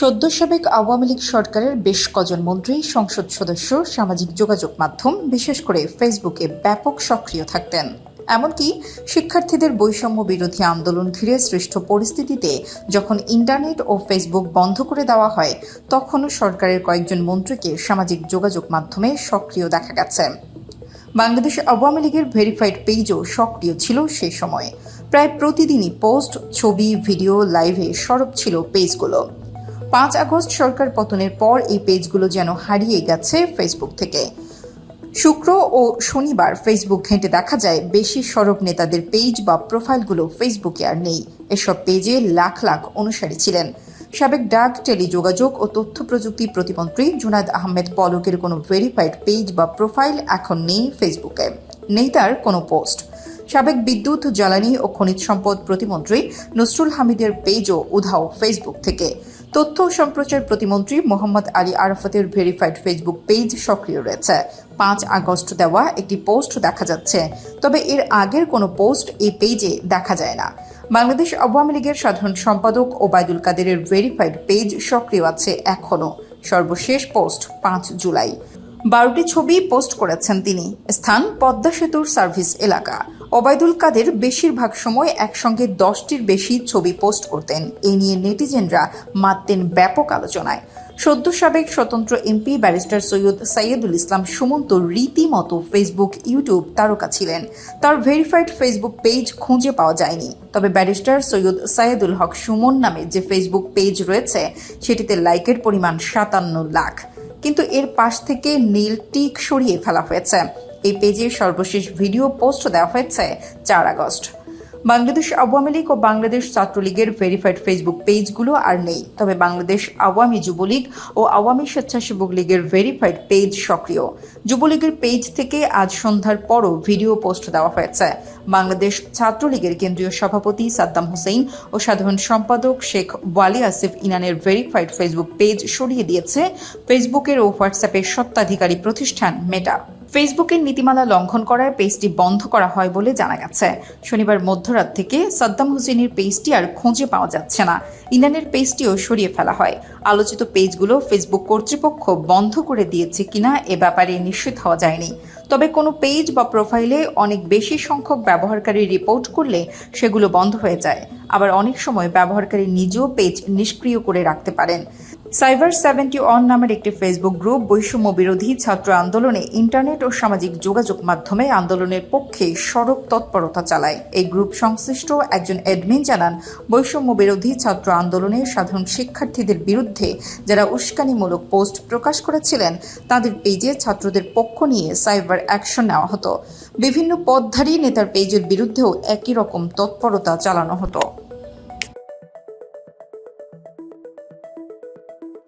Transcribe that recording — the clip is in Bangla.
সদ্য সাবেক আওয়ামী লীগ সরকারের বেশ কজন মন্ত্রী, সংসদ সদস্য সামাজিক যোগাযোগ মাধ্যম বিশেষ করে ফেসবুকে ব্যাপক সক্রিয় থাকতেন। এমনকি শিক্ষার্থীদের বৈষম্য বিরোধী আন্দোলন ঘিরে সৃষ্ট পরিস্থিতিতে যখন ইন্টারনেট ও ফেসবুক বন্ধ করে দেওয়া হয়, তখনও সরকারের কয়েকজন মন্ত্রীকে সামাজিক যোগাযোগ মাধ্যমে সক্রিয় দেখা গেছে। বাংলাদেশ আওয়ামী লীগের ভেরিফাইড পেজও সক্রিয় ছিল সেই সময়ে। প্রায় প্রতিদিনই পোস্ট, ছবি, ভিডিও, লাইভে সরব ছিল পেজগুলো। 5 আগস্ট সরকার পতনের পর এই পেজগুলো যেন হারিয়ে গেছে ফেসবুক থেকে। শুক্র ও শনিবার ফেসবুক ঘেঁটে দেখা যায় বেশি সরব নেতাদের পেজ বা প্রোফাইলগুলো ফেসবুকে আর নেই। এসব পেজে লাখ লাখ অনুসারী ছিলেন। সাবেক ডাক, টেলিযোগাযোগ ও তথ্য প্রযুক্তি প্রতিমন্ত্রী জুনায়েদ আহমেদ পলকের কোনো ভেরিফাইড পেজ বা প্রোফাইল এখন নেই ফেসবুকে। নেই তার কোনো পোস্ট। সাবেক বিদ্যুৎ, জ্বালানি ও খনিজ সম্পদ প্রতিমন্ত্রী নসরুল হামিদের পেজও উধাও ফেসবুক থেকে। তথ্য ও সম্প্রচার প্রতিমন্ত্রী মোহাম্মদ আলী আরাফাতের ভেরিফাইড ফেসবুক পেজ সক্রিয় রয়েছে। 5 আগস্ট দেওয়া একটি পোস্ট দেখা যাচ্ছে, তবে এর আগের কোনো পোস্ট এই পেজে দেখা যায় না। বাংলাদেশ আওয়ামী লীগের সাধারণ সম্পাদক ওবায়দুল কাদেরের ভেরিফাইড পেজ সক্রিয় আছে এখনও। সর্বশেষ পোস্ট 5 জুলাই। 12টি ছবি পোস্ট করেছেন তিনি। স্থান পদ্মা সেতুর সার্ভিস এলাকা। ওবায়দুল কাদের বেশিরভাগ সময় একসঙ্গে 10টির বেশি ছবি পোস্ট করতেন। এই নিয়ে নেটিজেনরা মাততেন ব্যাপক আলোচনায়। সদ্য সাবেক স্বতন্ত্র এমপি ব্যারিস্টার সৈয়দ সাইয়েদুল ইসলাম সুমন্ত রীতিমতো ফেসবুক, ইউটিউব তারকা ছিলেন। তার ভেরিফাইড ফেসবুক পেজ খুঁজে পাওয়া যায়নি। তবে ব্যারিস্টার সৈয়দ সাইয়েদুল হক সুমন নামে যে ফেসবুক পেজ রয়েছে, সেটিতে লাইকের পরিমাণ 57 লাখ। কিন্তু এর পাশ থেকে নীল টিক সরিয়ে ফেলা হয়েছে। এই পেজে সর্বশেষ ভিডিও পোস্ট দেওয়া হয়েছে 4 আগস্ট। বাংলাদেশ আওয়ামী লীগ ও বাংলাদেশ ছাত্রলীগের ভেরিফাইড ফেসবুক পেজগুলো আর নেই, তবে বাংলাদেশ আওয়ামী যুবলীগ ও আওয়ামী স্বেচ্ছাসেবক লীগের ভেরিফাইড পেজ সক্রিয়। যুবলীগের পেজ থেকে আজ সন্ধ্যার পরও ভিডিও পোস্ট দেওয়া হয়েছে। বাংলাদেশ ছাত্রলীগের কেন্দ্রীয় সভাপতি সাদ্দাম হোসেন ও সাধারণ সম্পাদক শেখ ওয়ালি আসিফ ইনানের ভেরিফাইড ফেসবুক পেজ সরিয়ে দিয়েছে ফেসবুকের ও হোয়াটসঅ্যাপের স্বত্বাধিকারী প্রতিষ্ঠান মেটা। ফেসবুকের নীতিমালা লঙ্ঘন করায় পেজটি বন্ধ করা হয় বলে জানা গেছে। শনিবার মধ্যরাত থেকে সাদ্দাম হোসেনের পেজটি আর খুঁজে পাওয়া যাচ্ছে না। ইনানের পেজটিও সরিয়ে ফেলা হয়। আলোচিত পেজগুলো ফেসবুক কর্তৃপক্ষ বন্ধ করে দিয়েছে কিনা এ ব্যাপারে নিশ্চিত হওয়া যায়নি। তবে কোনো পেজ বা প্রোফাইলে অনেক বেশি সংখ্যক ব্যবহারকারী রিপোর্ট করলে সেগুলো বন্ধ হয়ে যায়। আবার অনেক সময় ব্যবহারকারী নিজেও পেজ নিষ্ক্রিয় করে রাখতে পারেন। সাইবার 71 নামের একটি ফেসবুক গ্রুপ বৈষম্য বিরোধী ছাত্র আন্দোলনে ইন্টারনেট ও সামাজিক যোগাযোগ মাধ্যমে আন্দোলনের পক্ষে সরব তৎপরতা চালায়। এই গ্রুপ সংশ্লিষ্ট একজন অ্যাডমিন জানান, বৈষম্য বিরোধী ছাত্র আন্দোলনে সাধারণ শিক্ষার্থীদের বিরুদ্ধে যারা উস্কানিমূলক পোস্ট প্রকাশ করেছিলেন, তাদের পেজে ছাত্রদের পক্ষ নিয়ে সাইবার অ্যাকশন নেওয়া হতো। বিভিন্ন পদধারী নেতার পেজের বিরুদ্ধেও একই রকম তৎপরতা চালানো হতো।